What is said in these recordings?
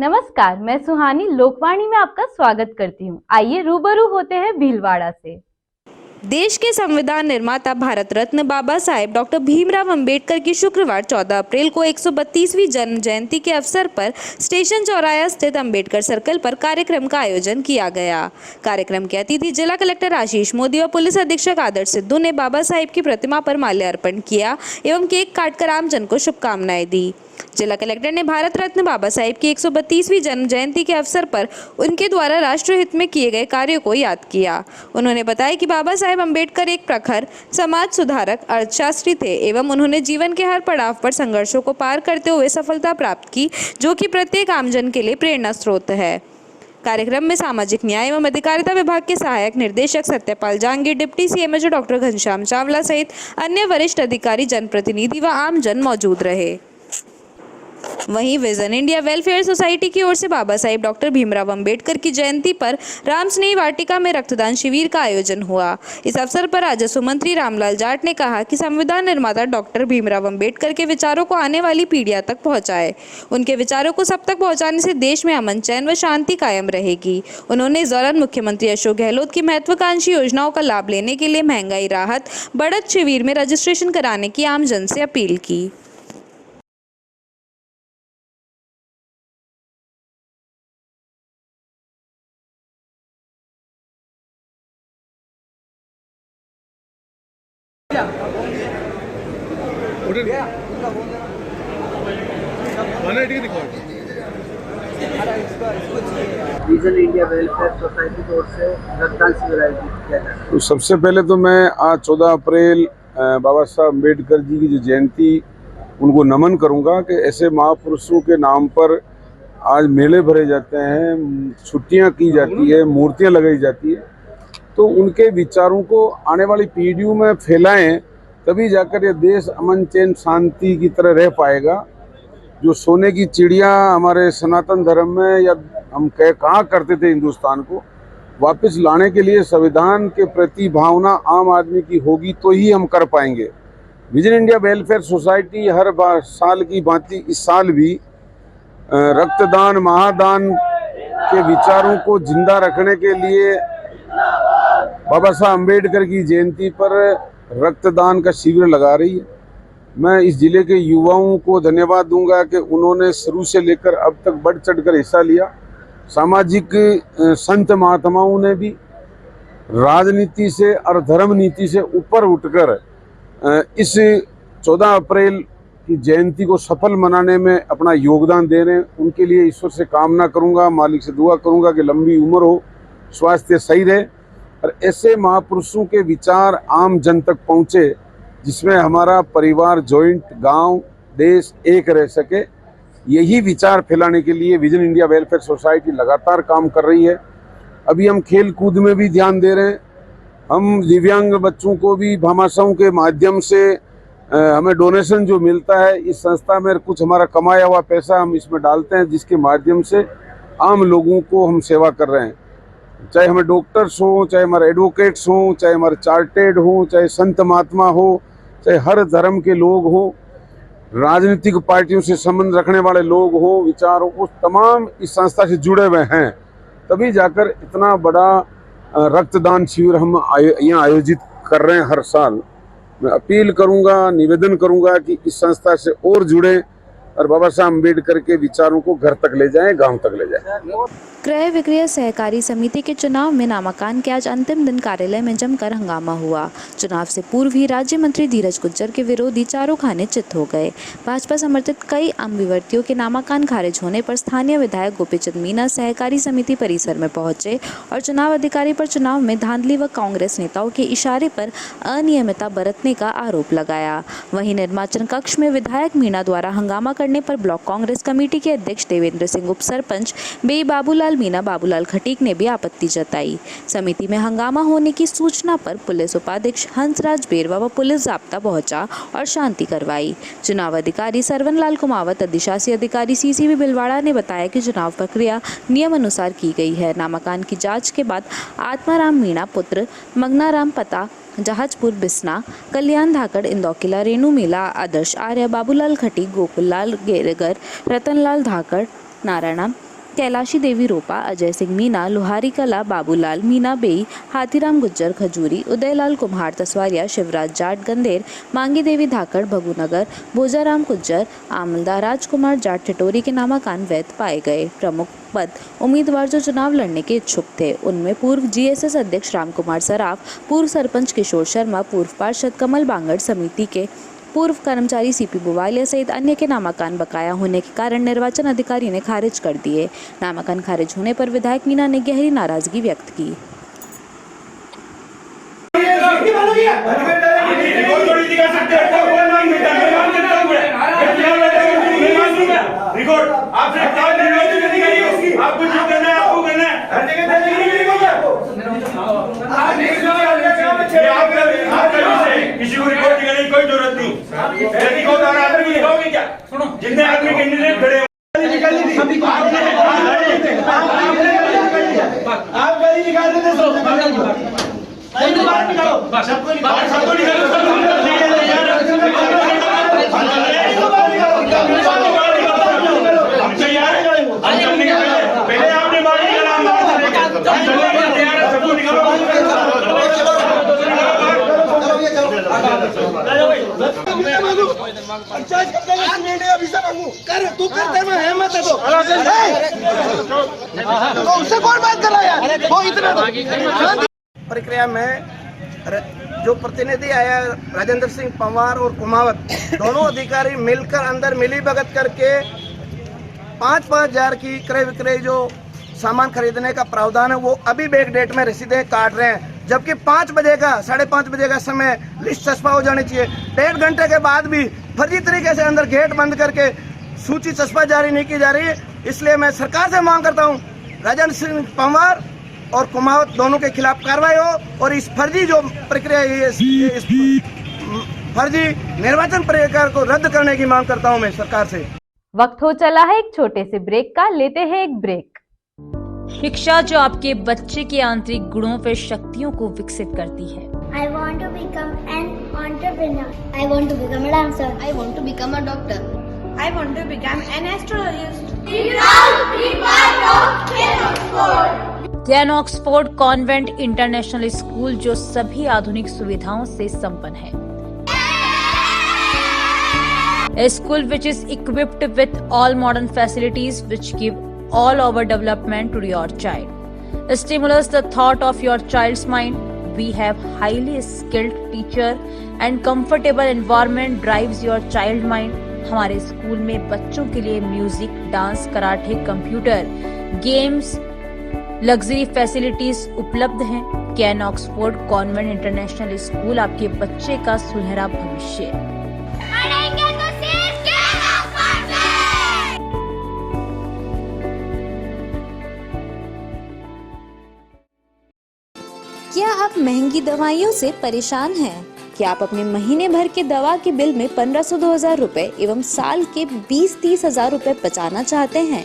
नमस्कार, मैं सुहानी लोकवाणी में आपका स्वागत करती हूँ। आइए रूबरू होते हैं भीलवाड़ा से। देश के संविधान निर्माता भारत रत्न बाबा साहेब डॉक्टर भीमराव अंबेडकर की शुक्रवार 14 अप्रैल को 132वीं जन्म जयंती के अवसर पर स्टेशन चौराहा स्थित अंबेडकर सर्कल पर कार्यक्रम का आयोजन किया गया। कार्यक्रम के अतिथि जिला कलेक्टर आशीष मोदी और पुलिस अधीक्षक आदर्श सिद्धू ने बाबा साहेब की प्रतिमा पर माल्यार्पण किया एवं केक काटकर आमजन को शुभकामनाएं दी। जिला कलेक्टर ने भारत रत्न बाबा साहेब की 132वीं जन्म जयंती के अवसर पर उनके द्वारा राष्ट्रहित में किए गए कार्यों को याद किया। उन्होंने बताया कि बाबा साहेब अंबेडकर एक प्रखर समाज सुधारक अर्थशास्त्री थे एवं उन्होंने जीवन के हर पड़ाव पर संघर्षों को पार करते हुए सफलता प्राप्त की, जो कि प्रत्येक आमजन के लिए प्रेरणा स्रोत है। कार्यक्रम में सामाजिक न्याय एवं अधिकारिता विभाग के सहायक निदेशक Satyapal Jangir, deputy CMHO doctor Ghanshyam Chawla सहित अन्य वरिष्ठ अधिकारी, जनप्रतिनिधि व आमजन मौजूद रहे। वहीं विजन इंडिया वेलफेयर सोसाइटी की ओर से बाबा साहेब डॉक्टर भीमराव अंबेडकर की जयंती पर राम स्नेही वाटिका में रक्तदान शिविर का आयोजन हुआ। इस अवसर पर राजस्व मंत्री रामलाल जाट ने कहा कि संविधान निर्माता डॉक्टर भीमराव अंबेडकर के विचारों को आने वाली पीढ़ियों तक पहुंचाए। उनके विचारों को सब तक पहुंचाने से देश में अमन, चैन व शांति कायम रहेगी। उन्होंने इस दौरान मुख्यमंत्री अशोक गहलोत की महत्वाकांक्षी योजनाओं का लाभ लेने के लिए महंगाई राहत बढ़त शिविर में रजिस्ट्रेशन कराने की आमजन से अपील की। विजन इंडिया वेलफेयर सोसाइटी की ओर से रक्तदान शिविर आयोजित किया जाता है। तो सबसे पहले तो मैं आज 14 अप्रैल बाबा साहब अम्बेडकर जी की जो जयंती उनको नमन करूंगा कि ऐसे महापुरुषों के नाम पर आज मेले भरे जाते हैं, छुट्टियां की जाती है, मूर्तियां लगाई जाती है। तो उनके विचारों को आने वाली पीढ़ियों में फैलाएं, तभी जाकर ये देश अमन, चैन, शांति की तरह रह पाएगा। जो सोने की चिड़िया हमारे सनातन धर्म में, या हम कहा करते थे हिंदुस्तान को, वापस लाने के लिए संविधान के प्रति भावना आम आदमी की होगी तो ही हम कर पाएंगे। विजन इंडिया वेलफेयर सोसाइटी हर साल की भांति इस साल भी रक्तदान, महादान के विचारों को जिंदा रखने के लिए बाबा साहब अम्बेडकर की जयंती पर रक्तदान का शिविर लगा रही है। मैं इस जिले के युवाओं को धन्यवाद दूंगा कि उन्होंने शुरू से लेकर अब तक बढ़ चढ़कर हिस्सा लिया। सामाजिक संत महात्माओं ने भी राजनीति से और धर्म नीति से ऊपर उठकर इस 14 अप्रैल की जयंती को सफल मनाने में अपना योगदान दे रहे हैं। उनके लिए ईश्वर से कामना करूंगा, मालिक से दुआ करूंगा कि लंबी उम्र हो, स्वास्थ्य सही रहे और ऐसे महापुरुषों के विचार आम जन तक पहुंचे, जिसमें हमारा परिवार, जॉइंट, गांव, देश एक रह सके। यही विचार फैलाने के लिए विजन इंडिया वेलफेयर सोसाइटी लगातार काम कर रही है। अभी हम खेल कूद में भी ध्यान दे रहे हैं। हम दिव्यांग बच्चों को भी भामाशाहों के माध्यम से हमें डोनेशन जो मिलता है, इस संस्था में कुछ हमारा कमाया हुआ पैसा हम इसमें डालते हैं, जिसके माध्यम से आम लोगों को हम सेवा कर रहे हैं। चाहे हमें डॉक्टर्स हों, चाहे हमारे एडवोकेट्स हों, चाहे हमारे चार्टेड हों, चाहे संत महात्मा हो, चाहे हर धर्म के लोग हों, राजनीतिक पार्टियों से संबंध रखने वाले लोग हों, विचारों को तमाम इस संस्था से जुड़े हुए हैं। तभी जाकर इतना बड़ा रक्तदान शिविर हम यहाँ आयोजित कर रहे हैं हर साल। मैं अपील करूंगा, निवेदन करूंगा कि इस संस्था से और जुड़े और बाबा साहब अम्बेडकर के विचारों को घर तक ले जाएं, गांव तक ले जाएं। क्रय विक्रय सहकारी समिति के चुनाव में नामांकन के आज अंतिम दिन कार्यालय में जमकर हंगामा हुआ। चुनाव से पूर्व ही राज्य मंत्री धीरज गुज्जर के विरोधी चारों खाने चित हो गए। भाजपा समर्थित कई अम्बिवर्तियों के नामांकन खारिज होने पर स्थानीय विधायक गोपीचंद मीणा सहकारी समिति परिसर में पहुंचे और चुनाव अधिकारी पर चुनाव में धांधली व कांग्रेस नेताओं के इशारे पर अनियमितता बरतने का आरोप लगाया। वहीं निर्वाचन कक्ष में विधायक मीणा द्वारा हंगामा करने पर ब्लॉक कांग्रेस कमेटी के अध्यक्ष देवेंद्र सिंह, उप सरपंच बे बाबूलाल मीणा, बाबूलाल खटीक ने भी आपत्ति जताई। समिति में हंगामा होने की सूचना पर पुलिस उपाधीक्षक हंसराज बेरवा व पुलिस जाब्ता पहुंचा और शांति करवाई। चुनाव अधिकारी सरवनलाल कुमावत, अधिशासी अधिकारी सीसीबी भिलवाड़ा ने बताया कि चुनाव प्रक्रिया नियम अनुसार की गई है। नामांकन की जांच के बाद आत्माराम मीणा पुत्र मंगनाराम, पता जहाजपुर बिसना, कल्याण धाकड़, इंदौकिला, रेणु मीला, आदर्श आर्य, बाबूलाल खटीक, गोकुललाल गेरगर, रतनलाल धाकड़, नारायणा कैलाशी देवी रोपा, अजय सिंह मीना, लोहारी कला, बाबूलाल मीना बेई, हाथीराम गुज्जर खजूरी, उदयलाल कुम्हार तसवारिया, शिवराज जाट गंदेर, मांगी देवी धाकड़ भगुनगर, भोजाराम गुज्जर, आमलदा राजकुमार जाट टिटोरी के नामांकन वैध पाए गए। प्रमुख पद उम्मीदवार जो चुनाव लड़ने के इच्छुक थे उनमें पूर्व जीएसएस अध्यक्ष रामकुमार सराफ, पूर्व सरपंच किशोर शर्मा, पूर्व पार्षद कमल बांगड़, समिति के पूर्व कर्मचारी सीपी बुवालिया सहित अन्य के नामांकन बकाया होने के कारण निर्वाचन अधिकारी ने खारिज कर दिए। नामांकन खारिज होने पर विधायक मीना ने गहरी नाराजगी व्यक्त की। आपको जो करना है आपको करना है, हर जगह किसी को रिकॉर्ड करने की कोई जरूरत नहीं। क्या सुनो, जितने आदमी कैंडिडेट खड़े आप गाड़ी निकाल देते पहले आपने बात तू करते मैं हिम्मत है तो उससे कौन बात कर रहा है यार, वो इतना प्रक्रिया में जो प्रतिनिधि आया राजेंद्र सिंह पंवार और कुमावत दोनों अधिकारी मिलकर अंदर मिली भगत करके 5-5 हजार की क्रय विक्रय जो सामान खरीदने का प्रावधान है वो अभी बैक डेट में रसीदें काट रहे हैं, जबकि 5 बजे का 5:30 बजे का समय लिस्ट चस्पा हो जानी चाहिए। 1.5 घंटे के बाद भी फर्जी तरीके से अंदर गेट बंद करके सूची चस्पा जारी नहीं की जा रही है। इसलिए मैं सरकार से मांग करता हूँ राजेंद्र सिंह पंवार और कुमावत दोनों के खिलाफ कार्रवाई हो और इस फर्जी जो प्रक्रिया है इस फर्जी निर्वाचन प्रक्रिया को रद्द करने की मांग करता हूं मैं सरकार से। वक्त हो चला है एक छोटे से ब्रेक का, लेते हैं एक ब्रेक। शिक्षा जो आपके बच्चे के आंतरिक गुणों व शक्तियों को विकसित करती है। I want to become an entrepreneur. I want to become a dancer. I want to become a doctor. I want to become an astrologist. ज्ञान ऑक्सफोर्ड कॉन्वेंट इंटरनेशनल स्कूल जो सभी आधुनिक सुविधाओं से संपन्न है। A school which is equipped with all modern facilities which give all over development to your child. Stimulus the thought of your child's mind. We have highly skilled teacher and comfortable environment drives your child mind. हमारे school में बच्चों के लिए music, dance, karate, computer, games, luxury facilities उपलब्ध हैं। Can Oxford convent international school आपके बच्चे का सुनहरा भविष्य। क्या आप महंगी दवाइयों से परेशान हैं? क्या आप अपने महीने भर के दवा के बिल में 1500-2000 रुपए एवं साल के 20-30 हजार रुपए बचाना चाहते हैं?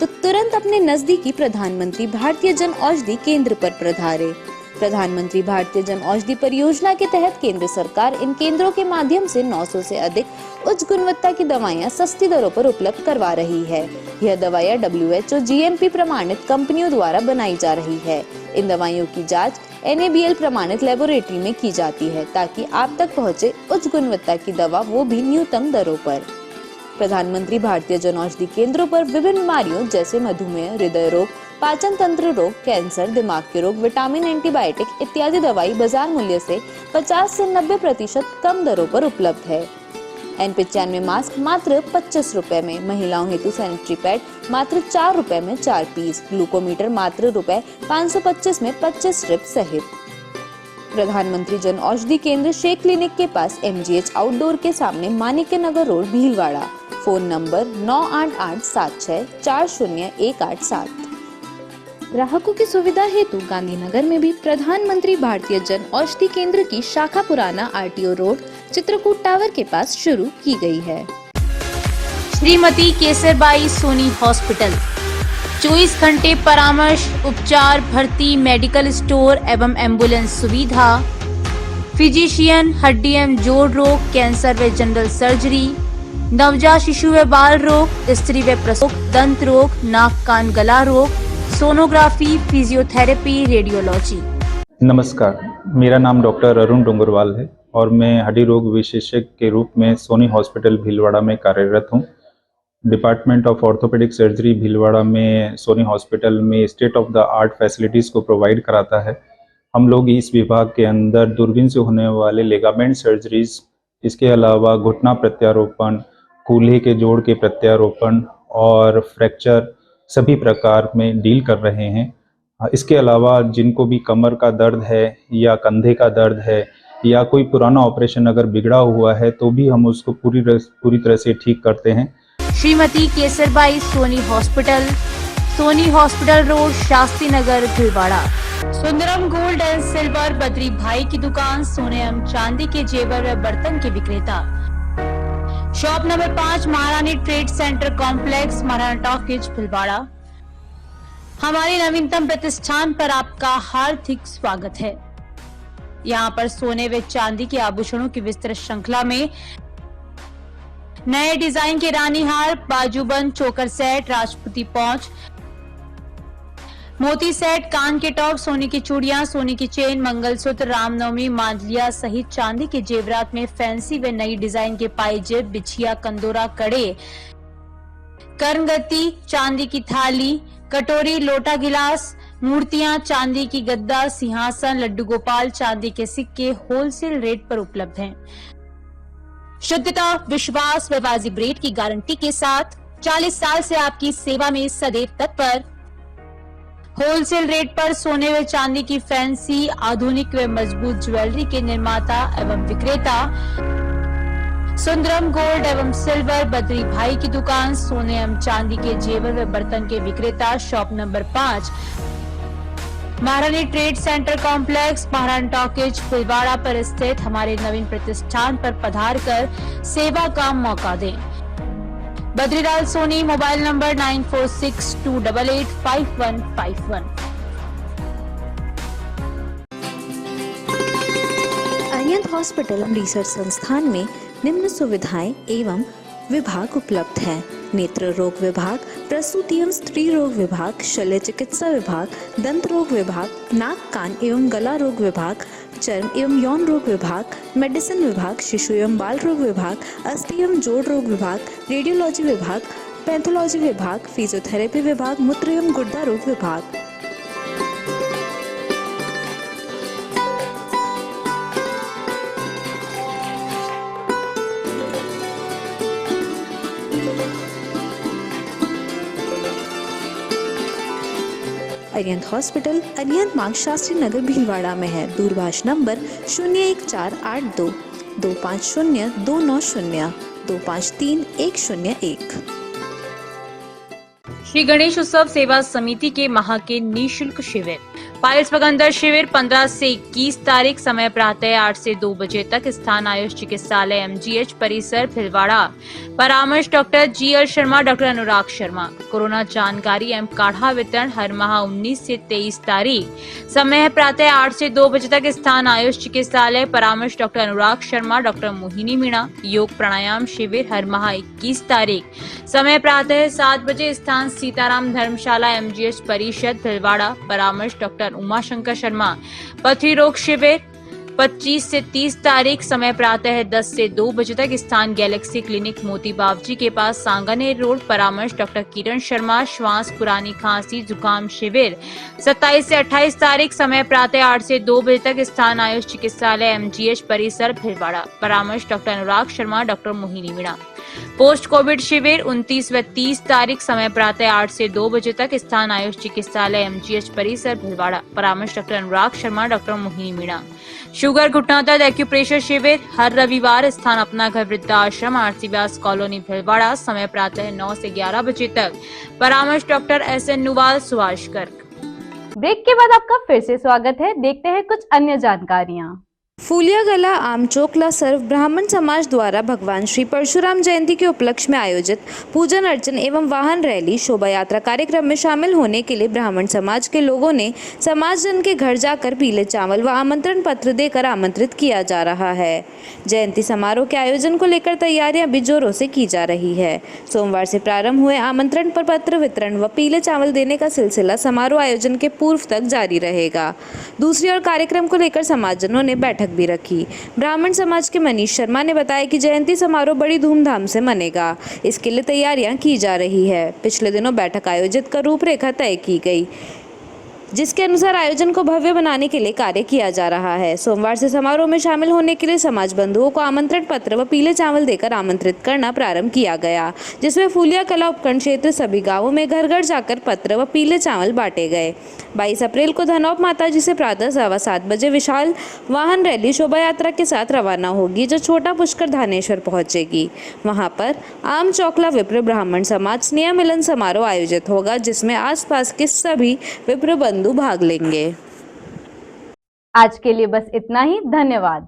तो तुरंत अपने नजदीकी प्रधानमंत्री भारतीय जन औषधि केंद्र पर पधारें। प्रधानमंत्री भारतीय जन औषधि परियोजना के तहत केंद्र सरकार इन केंद्रों के माध्यम से 900 से अधिक उच्च गुणवत्ता की दवाइयां सस्ती दरों पर उपलब्ध करवा रही है। यह दवाइयां WHO GMP प्रमाणित कंपनियों द्वारा बनाई जा रही है। इन दवाइयों की जांच NABL प्रमाणित लेबोरेटरी में की जाती है ताकि आप तक पहुंचे उच्च गुणवत्ता की दवा, वो भी न्यूनतम दरों पर। प्रधानमंत्री भारतीय जन औषधि केंद्रों पर विभिन्न बीमारियों जैसे मधुमेह, हृदय रोग, पाचन तंत्र रोग, कैंसर, दिमाग के रोग, विटामिन, एंटीबायोटिक इत्यादि दवाई बाजार मूल्य से 50 से 90% कम दरों पर उपलब्ध है। N95 मास्क मात्र 25 रुपए में, महिलाओं हेतु सैनिटरी पैड मात्र 4 रुपए में 4 पीस, ग्लूकोमीटर मात्र ₹525 में 25 स्ट्रिप सहित। प्रधानमंत्री जन औषधि केंद्र शेख क्लिनिक के पास MGH आउटडोर के सामने Manikya Nagar road, Bhilwara. Phone number 9887640187। ग्राहकों की सुविधा हेतु गांधीनगर में भी प्रधानमंत्री भारतीय जन औषधि केंद्र की शाखा पुराना RTO रोड, चित्रकूट टावर के पास शुरू की गई है। श्रीमती केसरबाई सोनी हॉस्पिटल 24 घंटे परामर्श, उपचार, भर्ती, मेडिकल स्टोर एवं एम्बुलेंस सुविधा, फिजिशियन, हड्डी एवं जोड़ रोग, कैंसर व जनरल सर्जरी, नवजात शिशु व बाल रोग, स्त्री व प्रसूति, दंत रोग, नाक कान गला रोग, सोनोग्राफी, फिजियोथेरेपी, रेडियोलॉजी। नमस्कार, मेरा नाम डॉक्टर अरुण डोंगरवाल है और मैं हड्डी रोग विशेषज्ञ के रूप में सोनी हॉस्पिटल भीलवाड़ा में कार्यरत हूँ। Department of orthopaedic surgery Bhilwara में सोनी हॉस्पिटल में state of the art facilities को प्रोवाइड कराता है। हम लोग इस विभाग के अंदर दूरबीन से होने वाले लिगामेंट सर्जरीज, इसके अलावा घुटना प्रत्यारोपण, कूल्हे के जोड़ के प्रत्यारोपण और फ्रैक्चर सभी प्रकार में डील कर रहे हैं। इसके अलावा जिनको भी कमर का दर्द है या कंधे का दर्द है या कोई पुराना ऑपरेशन अगर बिगड़ा हुआ है तो भी हम उसको पूरी तरह से ठीक करते हैं। Shrimati Kesarbai Soni hospital road, Shastri Nagar, Bhilwara. Sundaram gold and silver, Badri भाई की दुकान, सोने एवं चांदी के जेवर व बर्तन के विक्रेता। शॉप नंबर 5, महारानी trade centre complex, Maharana talkies, Bhilwara. हमारे नवीनतम प्रतिष्ठान पर आपका हार्दिक स्वागत है। यहाँ पर सोने व चांदी के आभूषणों की विस्तृत श्रृंखला में नए डिजाइन के रानी हार, बाजूबंद, चोकर सेट, राजपूती पौंच, मोती सेट, कान के टॉप, सोने की चूड़ियां, सोने की चेन, मंगलसूत्र, रामनवमी, मांडलिया सहित चांदी के जेवरात में फैंसी व नई डिजाइन के पायजेब, बिछिया, कंदोरा, कड़े, कर्णगति, चांदी की थाली, कटोरी, लोटा, गिलास, मूर्तियां, चांदी की गद्दा, सिंहासन, लड्डू गोपाल, चांदी के सिक्के होलसेल रेट पर उपलब्ध हैं। शुद्धता, विश्वास व वाजिब रेट की गारंटी के साथ 40 साल से आपकी सेवा में सदैव तत्पर। होलसेल रेट पर सोने व चांदी की फैंसी, आधुनिक व मजबूत ज्वेलरी के निर्माता एवं विक्रेता। सुंदरम गोल्ड एवं सिल्वर, बद्री भाई की दुकान, सोने एवं चांदी के जेवर व बर्तन के विक्रेता। शॉप नंबर 5, महारानी trade centre complex, Maharana talkies, Bhilwara पर स्थित हमारे नवीन प्रतिष्ठान पर पधार कर सेवा का मौका दें। Badrilal Soni, mobile number 9462885151। Arihant hospital research संस्थान में निम्न सुविधाएं एवं विभाग उपलब्ध हैं: नेत्र रोग विभाग, प्रसूति एवं स्त्री रोग विभाग, शल्य चिकित्सा विभाग, दंत रोग विभाग, नाक कान एवं गला रोग विभाग, चर्म एवं यौन रोग विभाग, मेडिसिन विभाग, शिशु एवं बाल रोग विभाग, अस्थि एवं जोड़ रोग विभाग, रेडियोलॉजी विभाग, पैथोलॉजी विभाग, फिजियोथेरेपी विभाग, मूत्र एवं गुर्दा रोग विभाग। अरिहंत हॉस्पिटल अरिहंत मार्ग, शास्त्री नगर, भीलवाड़ा में है। दूरभाष नंबर 01482 250 290 253 101। श्री गणेश उत्सव सेवा समिति के माह के निःशुल्क शिविर। पायल्स पगंदर शिविर 15 से 21 तारीख, समय प्रातः 8 से 2 बजे तक, स्थान आयुष चिकित्सालय MGH परिसर, भीलवाड़ा। परामर्श doctor GL Sharma, doctor Anurag Sharma. Corona जानकारी एवं काढ़ा वितरण हर माह 19 से 23 तारीख, समय प्रातः 8 से 2 बजे तक, स्थान आयुष चिकित्सालय। परामर्श डॉक्टर अनुराग शर्मा, डॉक्टर मोहिनी मीणा। योग प्राणायाम शिविर हर माह 21 तारीख, समय प्रातः 7 बजे, स्थान सीताराम धर्मशाला MGH परिषद, भीलवाड़ा। परामर्श डॉक्टर उमाशंकर शर्मा। पथरी रोग शिविर 25 से 30 तारीख, समय प्रातः 10 से 2 बजे तक, स्थान गैलेक्सी क्लिनिक, मोती बावजी के पास, सांगानेर रोड। परामर्श डॉक्टर किरण शर्मा। श्वास, पुरानी खांसी, जुकाम शिविर 27 से 28 तारीख, समय प्रातः 8 से 2 बजे तक, स्थान आयुष चिकित्सालय MGH परिसर, भीलवाड़ा। परामर्श doctor Anurag Sharma, doctor Mohini Meena. Post covid शिविर 29 व 30 तारीख, समय प्रातः 8 से 2 बजे तक, स्थान आयुष चिकित्सालय MGH परिसर, भीलवाड़ा। परामर्श doctor Anurag Sharma, doctor Mohini Meena. Sugar घुटना दर्द एक्यूप्रेशर शिविर हर रविवार, स्थान अपना घर वृद्धाश्रम, आरसी व्यास कॉलोनी, भीलवाड़ा। समय प्रातः 9 से 11 बजे तक। परामर्श doctor SN Nuwal, Subhash Garg. Break के बाद आपका फिर से स्वागत है। देखते हैं कुछ अन्य जानकारियां। फूलियागला आमचोकला सर्व ब्राह्मण समाज द्वारा भगवान श्री परशुराम जयंती के उपलक्ष्य में आयोजित पूजन अर्चन एवं वाहन रैली शोभा यात्रा कार्यक्रम में शामिल होने के लिए ब्राह्मण समाज के लोगों ने समाजजन के घर जाकर पीले चावल व आमंत्रण पत्र देकर आमंत्रित किया जा रहा है। जयंती समारोह के आयोजन को लेकर तैयारियां भी जोरों से की जा रही है। सोमवार से प्रारंभ हुए आमंत्रण पत्र वितरण व पीले चावल देने का सिलसिला समारोह आयोजन के पूर्व तक जारी रहेगा। दूसरी ओर कार्यक्रम को लेकर समाजजनों ने बैठक भी रखी। ब्राह्मण समाज के मनीष शर्मा ने बताया कि जयंती समारोह बड़ी धूमधाम से मनेगा, इसके लिए तैयारियां की जा रही है। पिछले दिनों बैठक आयोजित कर रूपरेखा तय की गई, जिसके अनुसार आयोजन को भव्य बनाने के लिए कार्य किया जा रहा है। सोमवार से समारोह में शामिल होने के लिए समाज बंधुओं को आमंत्रण पत्र व पीले चावल देकर आमंत्रित करना प्रारंभ किया गया, जिसमें फूलिया कला उपखंड क्षेत्र सभी गांवों में घर घर जाकर पत्र व पीले चावल बांटे गए। 22 अप्रैल को धनौप माताजी से प्रातः 7:15 बजे विशाल वाहन रैली शोभा यात्रा के साथ रवाना होगी, जो छोटा पुष्कर धानेश्वर पहुंचेगी। वहां पर आम चौकला विप्र ब्राह्मण समाज स्नेह मिलन समारोह आयोजित होगा, जिसमें आसपास के सभी विप्र बंधु भाग लेंगे। आज के लिए बस इतना ही। धन्यवाद।